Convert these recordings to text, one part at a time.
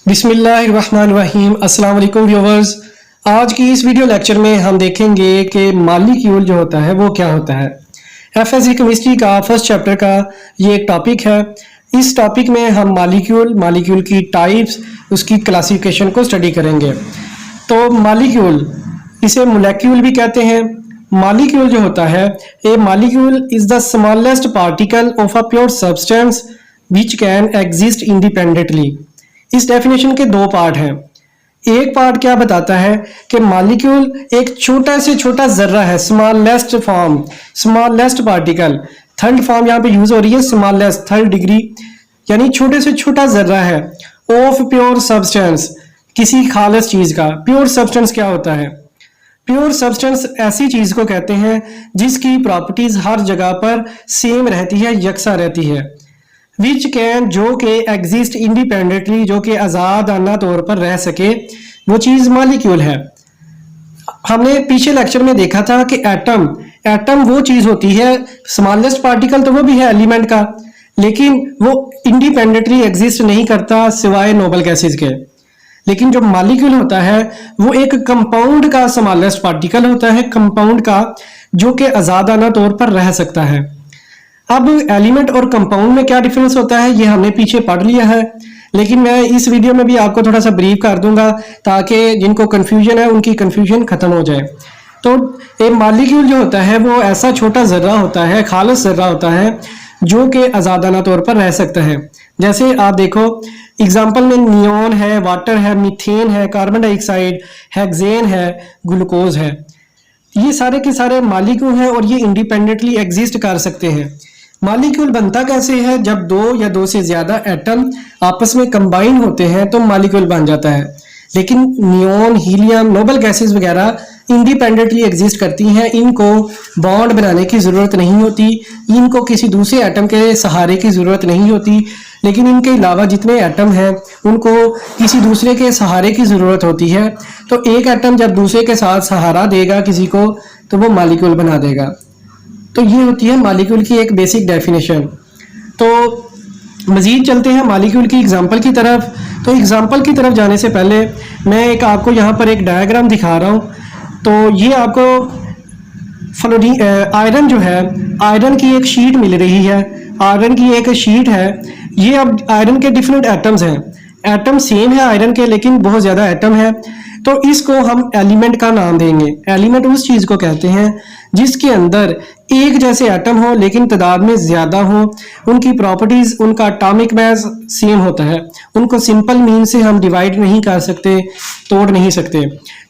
बिस्मिल्लाहिर्रहमानिर्रहीम। अस्सलाम वालेकुम व्यूवर्स। आज की इस वीडियो लेक्चर में हम देखेंगे कि मॉलिक्यूल जो होता है वो क्या होता है। एफएससी केमिस्ट्री का फर्स्ट चैप्टर का ये एक टॉपिक है। इस टॉपिक में हम मॉलिक्यूल की टाइप्स, उसकी क्लासिफिकेशन को स्टडी करेंगे। तो मॉलिक्यूल, इसे मोलेक्यूल भी कहते हैं। मॉलिक्यूल जो होता है, a molecule is the smallest particle of a pure substance which can exist independently. इस डेफिनेशन के दो पार्ट हैं। एक पार्ट क्या बताता है कि मॉलिक्यूल एक छोटा से छोटा जर्रा है, smallest form, smallest particle. Third form यहाँ पे यूज हो रही है, स्मॉलेस्ट, थर्ड डिग्री, यानी छोटे से छोटा जर्रा है ऑफ प्योर सब्सटेंस, किसी खालिस चीज का। प्योर सब्सटेंस क्या होता है? प्योर सब्सटेंस ऐसी चीज को कहते हैं जिसकी प्रॉपर्टीज हर जगह पर सेम रहती है, यकसा रहती है। विच कैन, जो कि एग्जिस्ट इंडिपेंडेंटली, जो कि आज़ादाना तौर पर रह सके, वो चीज़ मॉलिक्यूल है। हमने पीछे लेक्चर में देखा था कि एटम वो चीज़ होती है, स्मॉलेस्ट पार्टिकल तो वो भी है एलिमेंट का, लेकिन वो इंडिपेंडेंटली एग्जिस्ट नहीं करता सिवाय नोबल गैसेस के। लेकिन जो मॉलिक्यूल होता है वो एक कंपाउंड का स्मॉलेस्ट पार्टिकल होता है, कंपाउंड का, जो कि आज़ादाना तौर पर रह सकता है। अब एलिमेंट और कंपाउंड में क्या डिफरेंस होता है ये हमने पीछे पढ़ लिया है, लेकिन मैं इस वीडियो में भी आपको थोड़ा सा ब्रीफ कर दूंगा ताकि जिनको कंफ्यूजन है उनकी कंफ्यूजन खत्म हो जाए। तो एक मॉलिक्यूल जो होता है वो ऐसा छोटा जर्रा होता है, खालिस जर्रा होता है, जो कि आज़ादाना तौर पर रह सकता है। जैसे आप देखो एग्जाम्पल में नियॉन है, वाटर है, मीथेन है, कार्बन डाइऑक्साइड, हेक्सेन है, ग्लूकोज है। ये सारे के सारे मॉलिक्यूल हैं और ये इंडिपेंडेंटली एग्जिस्ट कर सकते हैं। मॉलिक्यूल बनता कैसे है? जब दो या दो से ज्यादा एटम आपस में कंबाइन होते हैं तो मॉलिक्यूल बन जाता है। लेकिन नियॉन, हीलियम, नोबल गैसेस वगैरह इंडिपेंडेंटली एग्जिस्ट करती हैं, इनको बॉन्ड बनाने की ज़रूरत नहीं होती, इनको किसी दूसरे एटम के सहारे की ज़रूरत नहीं होती। लेकिन इनके अलावा जितने एटम हैं उनको किसी दूसरे के सहारे की ज़रूरत होती है। तो एक एटम जब दूसरे के साथ सहारा देगा किसी को तो वो मॉलिक्यूल बना देगा। तो ये होती है मॉलिक्यूल की एक बेसिक डेफिनेशन। तो मज़ीद चलते हैं मॉलिक्यूल की एग्जांपल की तरफ। तो एग्जांपल की तरफ जाने से पहले मैं एक आपको यहाँ पर एक डायग्राम दिखा रहा हूँ। तो ये आपको आयरन जो है, आयरन की एक शीट मिल रही है, आयरन की एक शीट है। ये अब आयरन के डिफरेंट एटम्स हैं, एटम सेम है आयरन के लेकिन बहुत ज़्यादा एटम है। तो इसको हम एलिमेंट का नाम देंगे। एलिमेंट उस चीज़ को कहते हैं जिसके अंदर एक जैसे एटम हो लेकिन तादाद में ज़्यादा हो, उनकी प्रॉपर्टीज़, उनका एटॉमिक मास सेम होता है, उनको सिंपल मीन से हम डिवाइड नहीं कर सकते, तोड़ नहीं सकते।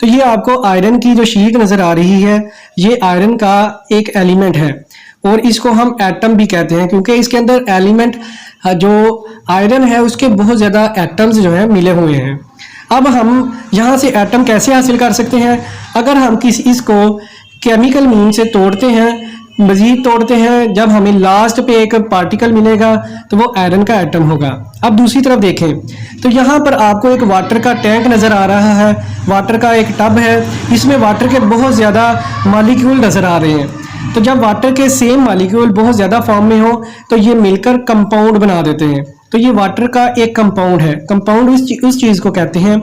तो ये आपको आयरन की जो शीट नज़र आ रही है, ये आयरन का एक एलिमेंट है और इसको हम एटम भी कहते हैं क्योंकि इसके अंदर एलिमेंट जो आयरन है उसके बहुत ज़्यादा एटम्स जो है मिले हुए हैं। अब हम यहाँ से एटम कैसे हासिल कर सकते हैं? अगर हम इसको केमिकल मीन से तोड़ते हैं, मजीद तोड़ते हैं, जब हमें लास्ट पे एक पार्टिकल मिलेगा तो वो आयरन का एटम होगा। अब दूसरी तरफ देखें तो यहाँ पर आपको एक वाटर का टैंक नज़र आ रहा है, वाटर का एक टब है, इसमें वाटर के बहुत ज़्यादा मॉलिक्यूल नज़र आ रहे हैं। तो जब वाटर के सेम मॉलिक्यूल बहुत ज़्यादा फॉर्म में हो तो ये मिलकर कंपाउंड बना देते हैं। तो ये वाटर का एक कंपाउंड है। कंपाउंड उस चीज़ को कहते हैं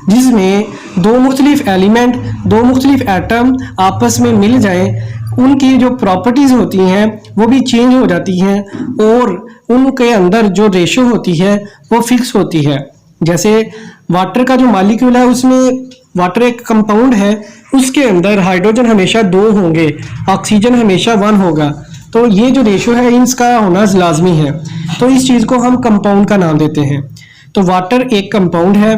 जिसमें दो मुख्तलिफ एलिमेंट, दो मुख्तलिफ एटम आपस में मिल जाएं, उनकी जो प्रॉपर्टीज़ होती हैं वो भी चेंज हो जाती हैं और उनके अंदर जो रेशो होती है वो फिक्स होती है। जैसे वाटर का जो मॉलिक्यूल है उसमें, वाटर एक कंपाउंड है, उसके अंदर हाइड्रोजन हमेशा 2 होंगे, ऑक्सीजन हमेशा 1 होगा। तो ये जो रेशो है इसका होना लाजमी है। तो इस चीज़ को हम कंपाउंड का नाम देते हैं। तो वाटर एक कंपाउंड है।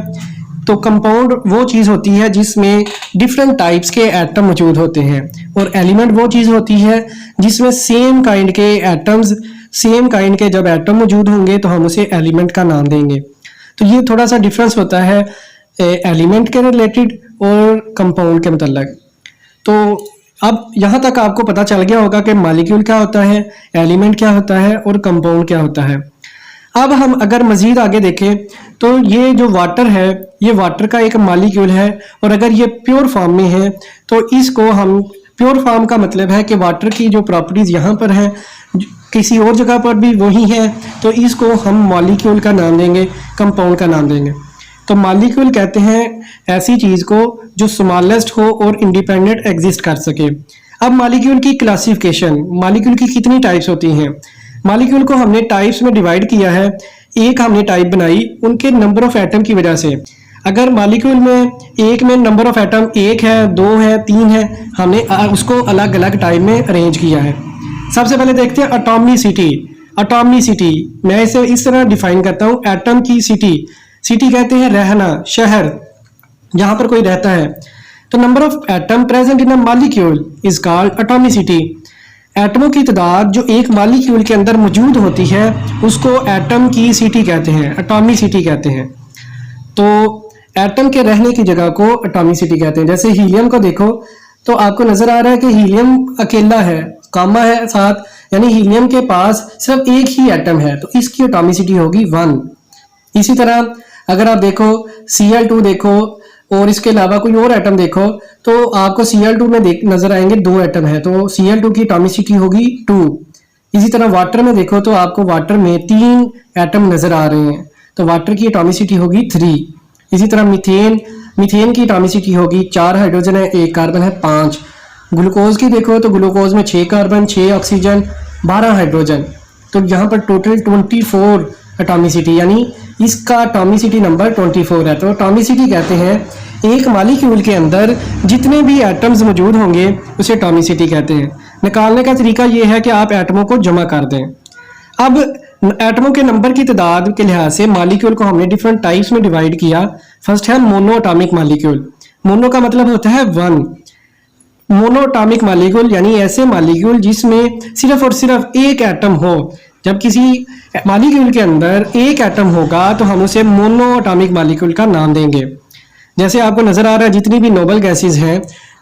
तो कंपाउंड वो चीज़ होती है जिसमें डिफरेंट टाइप्स के एटम मौजूद होते हैं और एलिमेंट वो चीज़ होती है जिसमें सेम काइंड के एटम्स, सेम काइंड के जब एटम मौजूद होंगे तो हम उसे एलिमेंट का नाम देंगे। तो ये थोड़ा सा डिफरेंस होता है एलिमेंट के रिलेटेड और कंपाउंड के मतलब। तो अब यहाँ तक आपको पता चल गया होगा कि मॉलिक्यूल क्या होता है, एलिमेंट क्या होता है और कंपाउंड क्या होता है। अब हम अगर मज़ीद आगे देखें तो ये जो वाटर है, ये वाटर का एक मॉलिक्यूल है और अगर ये प्योर फॉर्म में है तो इसको हम, प्योर फॉर्म का मतलब है कि वाटर की जो प्रॉपर्टीज़ यहाँ पर हैं किसी और जगह पर भी वही है, तो इसको हम मॉलिक्यूल का नाम देंगे, कंपाउंड का नाम देंगे। तो मॉलिक्यूल कहते हैं ऐसी चीज को जो स्मॉलेस्ट हो और इंडिपेंडेंट एग्जिस्ट कर सके। अब मॉलिक्यूल की क्लासिफिकेशन, मॉलिक्यूल की कितनी टाइप्स होती हैं। मॉलिक्यूल को हमने टाइप्स में डिवाइड किया है। एक हमने टाइप बनाई उनके नंबर ऑफ एटम की वजह से। अगर मॉलिक्यूल में एक में नंबर ऑफ एटम 1 है, 2 है, 3 है, हमने उसको अलग अलग टाइप में अरेंज किया है। सबसे पहले देखते हैं एटॉमिसिटी। एटॉमिसिटी मैं इसे इस तरह डिफाइन करता हूँ, एटम की सिटी। सिटी कहते हैं रहना, शहर, जहां पर कोई रहता है। तो number of atom present in a molecule is called atomicity. एटमों की तादाद जो एक मॉलिक्यूल के अंदर मौजूद होती है उसको एटम की सिटी कहते हैं, एटॉमिसिटी कहते हैं। तो एटम के रहने की जगह को एटॉमिसिटी कहते हैं। जैसे हीलियम को देखो तो आपको नजर आ रहा है कि हीलियम अकेला है, कामा है साथ, यानी हीलियम के पास सिर्फ एक ही एटम है, तो इसकी एटॉमिसिटी होगी 1। इसी तरह अगर आप देखो Cl2 देखो और इसके अलावा कोई और एटम देखो तो आपको Cl2 में नजर आएंगे 2 एटम है, तो Cl2 की एटॉमिसिटी होगी 2। इसी तरह वाटर में देखो तो आपको वाटर में 3 एटम नजर आ रहे हैं, तो वाटर की एटॉमिसिटी होगी 3। इसी तरह मीथेन की एटॉमिसिटी होगी 4 हाइड्रोजन है, 1 कार्बन है, 5। ग्लूकोज की देखो तो ग्लूकोज में 6 कार्बन, 6 ऑक्सीजन, 12 हाइड्रोजन, तो यहाँ पर टोटल 24 एटॉमिसिटी, यानी इसका एटॉमिसिटी नंबर 24 है। तो एटॉमिसिटी कहते हैं एक मॉलिक्यूल के अंदर जितने भी एटम्स मौजूद होंगे उसे एटॉमिसिटी कहते हैं। निकालने का तरीका ये है कि आप एटमों को जमा कर दें। अब एटमों के नंबर की तादाद के लिहाज से मॉलिक्यूल को हमने डिफरेंट टाइप्स में डिवाइड किया। फर्स्ट है मोनो एटॉमिक मॉलिक्यूल। मोनो का मतलब होता है 1। मोनो एटॉमिक मॉलिक्यूल यानी ऐसे मॉलिक्यूल जिसमें सिर्फ और सिर्फ एक एटम हो। जब किसी मॉलिक्यूल के अंदर एक एटम होगा तो हम उसे मोनो एटॉमिक मॉलिक्यूल का नाम देंगे। जैसे आपको नजर आ रहा है जितनी भी नोबल गैसेस हैं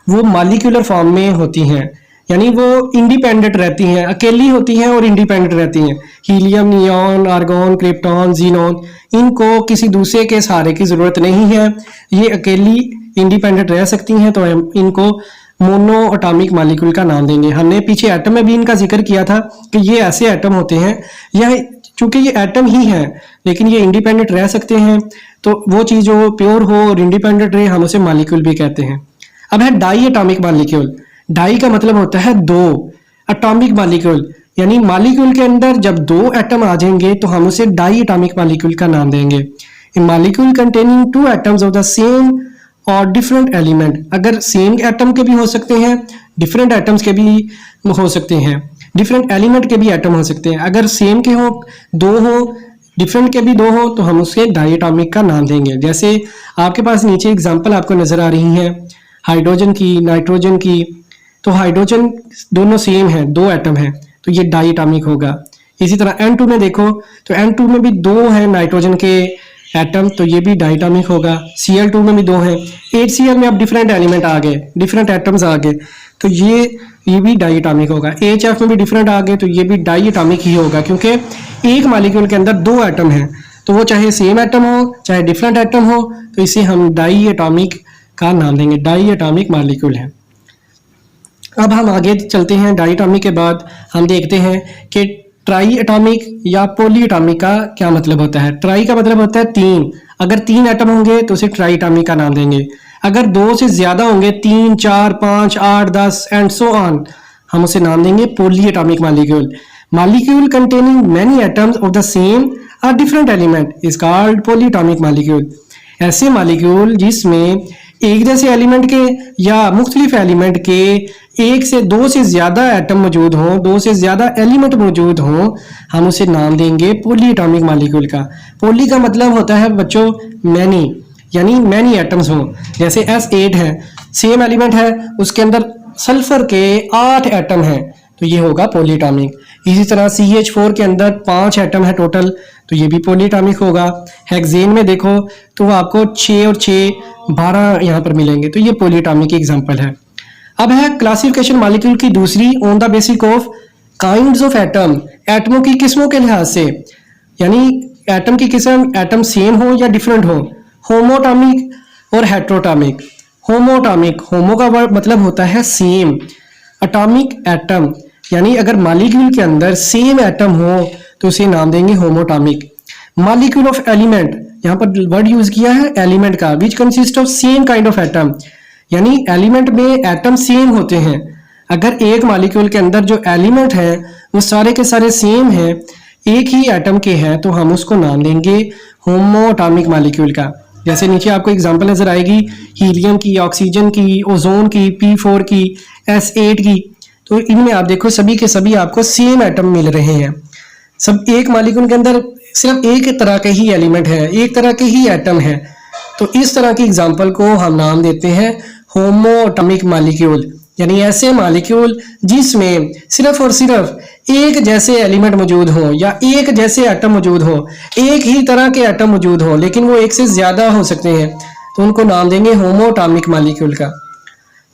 वो मॉलिक्यूलर फॉर्म में होती हैं, यानी वो इंडिपेंडेंट रहती हैं, अकेली होती हैं और इंडिपेंडेंट रहती हैं। Helium, neon, argon, krypton, xenon, इनको किसी दूसरे के सहारे की जरूरत नहीं है, ये अकेली इंडिपेंडेंट रह सकती हैं, तो हम इनको मोनो एटॉमिक मॉलिक्यूल का नाम देंगे। हमने पीछे एटम में भी इनका जिक्र किया था कि ये ऐसे एटम होते हैं, यह चूंकि ये एटम ही है लेकिन ये इंडिपेंडेंट रह सकते हैं, तो वो चीज जो प्योर हो और इंडिपेंडेंट रहे हम उसे मॉलिक्यूल भी कहते हैं। अब है डाई एटॉमिक मॉलिक्यूल। डाई का मतलब होता है 2, एटॉमिक मॉलिक्यूल यानी मॉलिक्यूल के अंदर जब 2 एटम आ जाएंगे तो हम उसे डाई एटॉमिक मॉलिक्यूल का नाम देंगे। Molecule containing 2 atoms of the same और डिफरेंट एलिमेंट। अगर सेम एटम के भी हो सकते हैं, डिफरेंट एटम्स के भी हो सकते हैं, डिफरेंट एलिमेंट के भी एटम हो सकते हैं। अगर सेम के हो, 2 हो, डिफरेंट के भी 2 हो, तो हम उसके डाई एटॉमिक का नाम देंगे। जैसे आपके पास नीचे एग्जांपल आपको नजर आ रही है हाइड्रोजन की, नाइट्रोजन की। तो हाइड्रोजन दोनों सेम है, 2 एटम है, तो ये डाई एटॉमिक होगा। इसी तरह N2 में देखो तो N2 में भी 2 है नाइट्रोजन के एटम, तो ये भी डाइटॉमिक होगा। Cl2 में भी 2 हैं। HCl में अब डिफरेंट एलिमेंट आ गए, डिफरेंट एटम्स आ गए, तो ये भी डाइटॉमिक होगा। HF में भी डिफरेंट आ गए, तो ये भी डाइटॉमिक ही होगा, क्योंकि एक मॉलिक्यूल के अंदर 2 एटम हैं, तो वो चाहे सेम एटम हो चाहे डिफरेंट एटम हो, तो इसे हम डाइटॉमिक का नाम देंगे, डाइटॉमिक मॉलिक्यूल है। अब हम आगे चलते हैं। डाइटॉमिक के बाद हम देखते हैं कि ट्राई एटॉमिक या पॉली एटॉमिक का क्या मतलब होता है। ट्राई का मतलब होता है 3। अगर 3 एटम होंगे तो उसे ट्राई एटॉमिक का नाम देंगे। अगर 2 से ज्यादा होंगे, 3, 4, 5, 8, 10 एंड सो ऑन, हम उसे नाम देंगे poly atomic molecule. Molecule containing many atoms of the same और different element is called poly atomic molecule. ऐसे मॉलिक्यूल जिसमें एक जैसे एलिमेंट के या मुख्तलिफ एलिमेंट के 1 से 2 से ज्यादा एटम मौजूद हों, 2 से ज्यादा एलिमेंट मौजूद हों, हम उसे नाम देंगे पॉली एटॉमिक मॉलिक्यूल का। पॉली का मतलब होता है बच्चों मैनी, यानी मैनी एटम्स हों। जैसे S8 है, सेम एलिमेंट है, उसके अंदर सल्फर के 8 एटम हैं, तो ये होगा पॉली एटॉमिक। इसी तरह CH4 के अंदर 5 एटम है टोटल, तो ये भी पॉली एटॉमिक होगा। हेक्सेन में देखो तो आपको 6 और 6 12 यहाँ पर मिलेंगे, तो ये पॉली एटॉमिक की एग्जांपल है। अब है क्लासिफिकेशन मॉलिक्यूल की दूसरी, on the basis of kinds of atom, एटमों की किस्मों के लिहाज से, यानी एटम की किस्म, एटम सेम हो या डिफरेंट हो। होमोटॉमिक और हेट्रोटॉमिक। होमोटॉमिक, होमो का वर्ड मतलब होता है सेम, एटॉमिक एटम, यानी अगर मॉलिक्यूल के अंदर सेम एटम हो तो उसे नाम देंगे होमोटॉमिक। मॉलिक्यूल ऑफ एलिमेंट, यहाँ पर वर्ड यूज किया है एलिमेंट का, which consist of same kind of atom, यानी एलिमेंट में एटम सेम होते हैं। अगर एक मॉलिक्यूल के अंदर जो एलिमेंट है वो सारे के सारे सेम है, एक ही एटम के हैं, तो हम उसको नाम देंगे होमोएटॉमिक मॉलिक्यूल का। जैसे नीचे आपको एग्जांपल नजर आएगी हीलियम की, ऑक्सीजन की, ओजोन की, P4 की, S8 की। तो इनमें आप देखो सभी के सभी आपको सेम एटम मिल रहे हैं। सब एक मॉलिक्यूल के अंदर सिर्फ एक तरह के ही एलिमेंट है, एक तरह के ही एटम है। तो इस तरह की एग्जांपल को हम नाम देते हैं होमोएटॉमिक मॉलिक्यूल, यानी ऐसे मॉलिक्यूल जिसमें सिर्फ और सिर्फ एक जैसे एलिमेंट मौजूद हो या एक जैसे एटम मौजूद हो, एक ही तरह के एटम मौजूद हो, लेकिन वो एक से ज्यादा हो सकते हैं, तो उनको नाम देंगे होमोएटॉमिक मॉलिक्यूल का।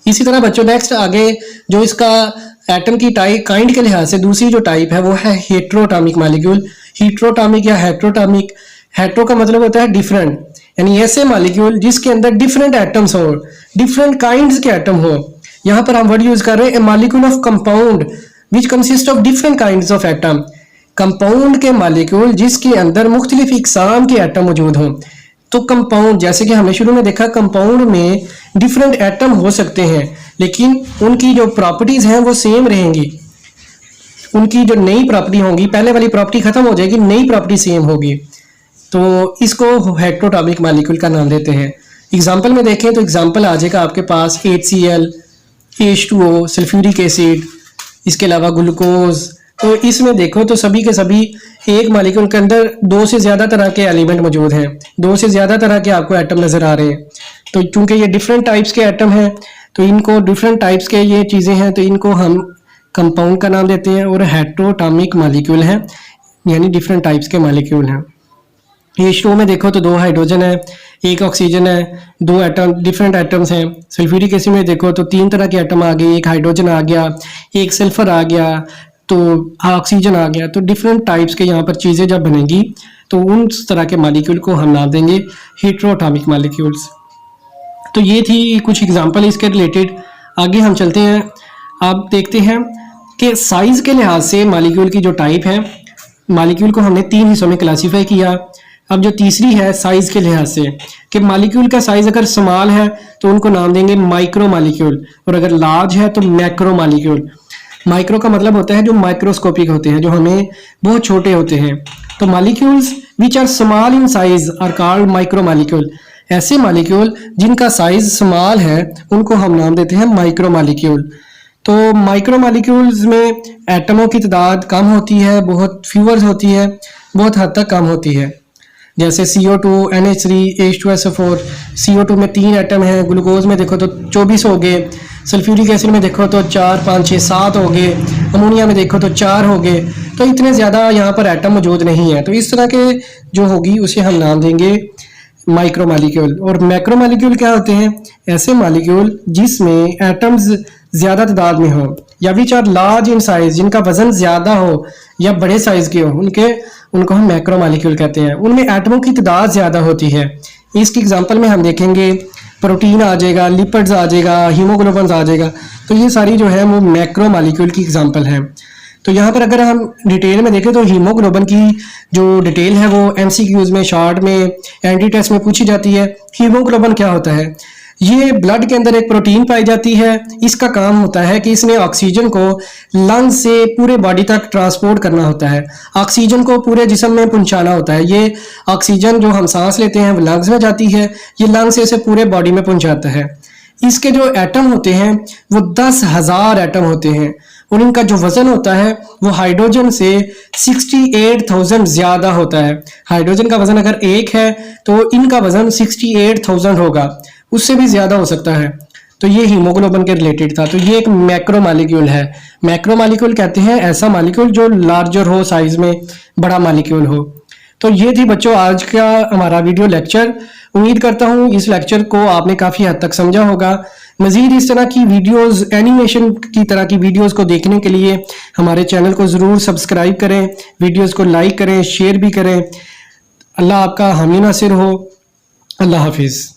इसी तरह बच्चों नेक्स्ट आगे जो इसका एटम की टाइप काइंड के लिहाज से दूसरी जो टाइप है वो है हेट्रोएटॉमिक मॉलिक्यूल। हेट्रोएटॉमिक या हेट्रोएटॉमिक, हेट्रो का मतलब होता है डिफरेंट, यानी ऐसे मॉलिक्यूल जिसके अंदर डिफरेंट एटम्स हो, डिफरेंट काइंड्स के एटम हो। यहाँ पर हम वर्ड यूज कर रहे हैं molecule of compound which consist of different kinds of atom. Compound के मॉलिक्यूल जिसके अंदर मुख्तलिफ इकसाम के एटम मौजूद हों। तो कंपाउंड, जैसे कि हमने शुरू में देखा, कंपाउंड में डिफरेंट एटम हो सकते हैं लेकिन उनकी जो प्रॉपर्टीज हैं वो सेम रहेंगी। उनकी जो नई प्रॉपर्टी होंगी, पहले वाली प्रॉपर्टी खत्म हो जाएगी, नई प्रॉपर्टी सेम होगी। तो इसको हेट्रोएटॉमिक मॉलिक्यूल का नाम देते हैं। एग्जाम्पल में देखें तो एग्जाम्पल आ जाएगा आपके पास HCl, H2O, सल्फ्यूरिक एसिड, इसके अलावा ग्लूकोज। तो इसमें देखो तो सभी के सभी एक मॉलिक्यूल के अंदर दो से ज्यादा तरह के एलिमेंट मौजूद हैं, दो से ज्यादा तरह के आपको एटम नजर आ रहे हैं। तो चूंकि ये डिफरेंट टाइप्स के एटम हैं, तो इनको डिफरेंट टाइप्स के ये चीजें हैं, तो इनको हम कंपाउंड का नाम देते हैं। और हेट्रोएटॉमिक मॉलिक्यूल है, यानी डिफरेंट टाइप्स के मॉलिक्यूल हैं। H2O में देखो तो 2 हाइड्रोजन है, 1 ऑक्सीजन है, 2 एटम डिफरेंट एटम्स हैं। सल्फ्यूरिक एसिड में देखो तो 3 तरह के एटम आ गए, 1 हाइड्रोजन आ गया, 1 सल्फर आ गया, तो ऑक्सीजन आ गया। तो डिफरेंट टाइप्स के यहाँ पर चीज़ें जब बनेंगी तो उन तरह के मॉलिक्यूल को हम नाम देंगे हेट्रोएटॉमिक मॉलिक्यूल्स। तो ये थी कुछ एग्जांपल इसके रिलेटेड। आगे हम चलते हैं, आप देखते हैं कि साइज के लिहाज से मॉलिक्यूल की जो टाइप है, मॉलिक्यूल को हमने 3 हिस्सों में क्लासीफाई किया। अब जो तीसरी है साइज के लिहाज से, कि मॉलिक्यूल का साइज अगर स्मॉल है तो उनको नाम देंगे माइक्रो मॉलिक्यूल, और अगर लार्ज है तो मैक्रो मॉलिक्यूल। माइक्रो का मतलब होता है जो माइक्रोस्कोपिक होते हैं, जो हमें बहुत छोटे होते हैं। तो molecules which are small in size are called micro molecule. ऐसे मॉलिक्यूल जिनका साइज स्मॉल है उनको हम नाम देते हैं माइक्रो मॉलिक्यूल। तो माइक्रो मॉलिक्यूल्स में एटमों की तादाद कम होती है, बहुत फ्यूअर होती है, बहुत हद तक कम होती है। जैसे CO2, NH3, H2SO4। CO2 में 3 एटम हैं, ग्लूकोज में देखो तो 24 हो गए, सल्फ्यूरिक एसिड में देखो तो 4, 5, 6, 7 हो गए, अमोनिया में देखो तो 4 हो गए। तो इतने ज़्यादा यहाँ पर एटम मौजूद नहीं है। तो इस तरह के जो होगी उसे हम नाम देंगे माइक्रो मॉलिक्यूल। और मैक्रो मॉलिक्यूल क्या होते हैं? ऐसे मॉलिक्यूल जिसमें एटम्स ज़्यादा तादाद में हो, या which are large in size, जिनका वजन ज़्यादा हो या बड़े साइज के हो, उनको हम मैक्रो मॉलिक्यूल कहते हैं। उनमें एटमों की तादाद ज़्यादा होती है। इसकी एग्जांपल में हम देखेंगे प्रोटीन आ जाएगा, लिपिड्स आ जाएगा, हीमोग्लोबिन आ जाएगा। तो ये सारी जो है वो मैक्रो मॉलिक्यूल की एग्जांपल है। तो यहाँ पर अगर हम डिटेल में देखें तो हीमोग्लोबिन की जो डिटेल है वो MCQs में, शॉर्ट में, एंटी टेस्ट में पूछी जाती है। हीमोग्लोबिन क्या होता है? ये ब्लड के अंदर एक प्रोटीन पाई जाती है। इसका काम होता है कि इसने ऑक्सीजन को लंग से पूरे बॉडी तक ट्रांसपोर्ट करना होता है, ऑक्सीजन को पूरे जिस्म में पहुंचाना होता है। ये ऑक्सीजन जो हम सांस लेते हैं वो लंग्स में जाती है, ये लंग से इसे पूरे बॉडी में पहुंचाता है। इसके जो एटम होते हैं वो 10,000 एटम होते हैं, और इनका जो वजन होता है वो हाइड्रोजन से 68,000 ज्यादा होता है। हाइड्रोजन का वजन अगर 1 है तो इनका वजन 68,000 होगा, उससे भी ज्यादा हो सकता है। तो ये हीमोग्लोबिन के रिलेटेड था। तो ये एक मैक्रो मॉलिक्यूल है। मैक्रो मॉलिक्यूल कहते हैं ऐसा मॉलिक्यूल जो लार्जर हो, साइज में बड़ा मॉलिक्यूल हो। तो ये थी बच्चों आज का हमारा वीडियो लेक्चर। उम्मीद करता हूँ इस लेक्चर को आपने काफ़ी हद तक समझा होगा। मज़ीद इस तरह की वीडियोस, एनिमेशन की तरह की वीडियोस को देखने के लिए हमारे चैनल को ज़रूर सब्सक्राइब करें, वीडियोस को लाइक करें, शेयर भी करें। अल्लाह आपका हामी नासिर हो। अल्लाह हाफिज़।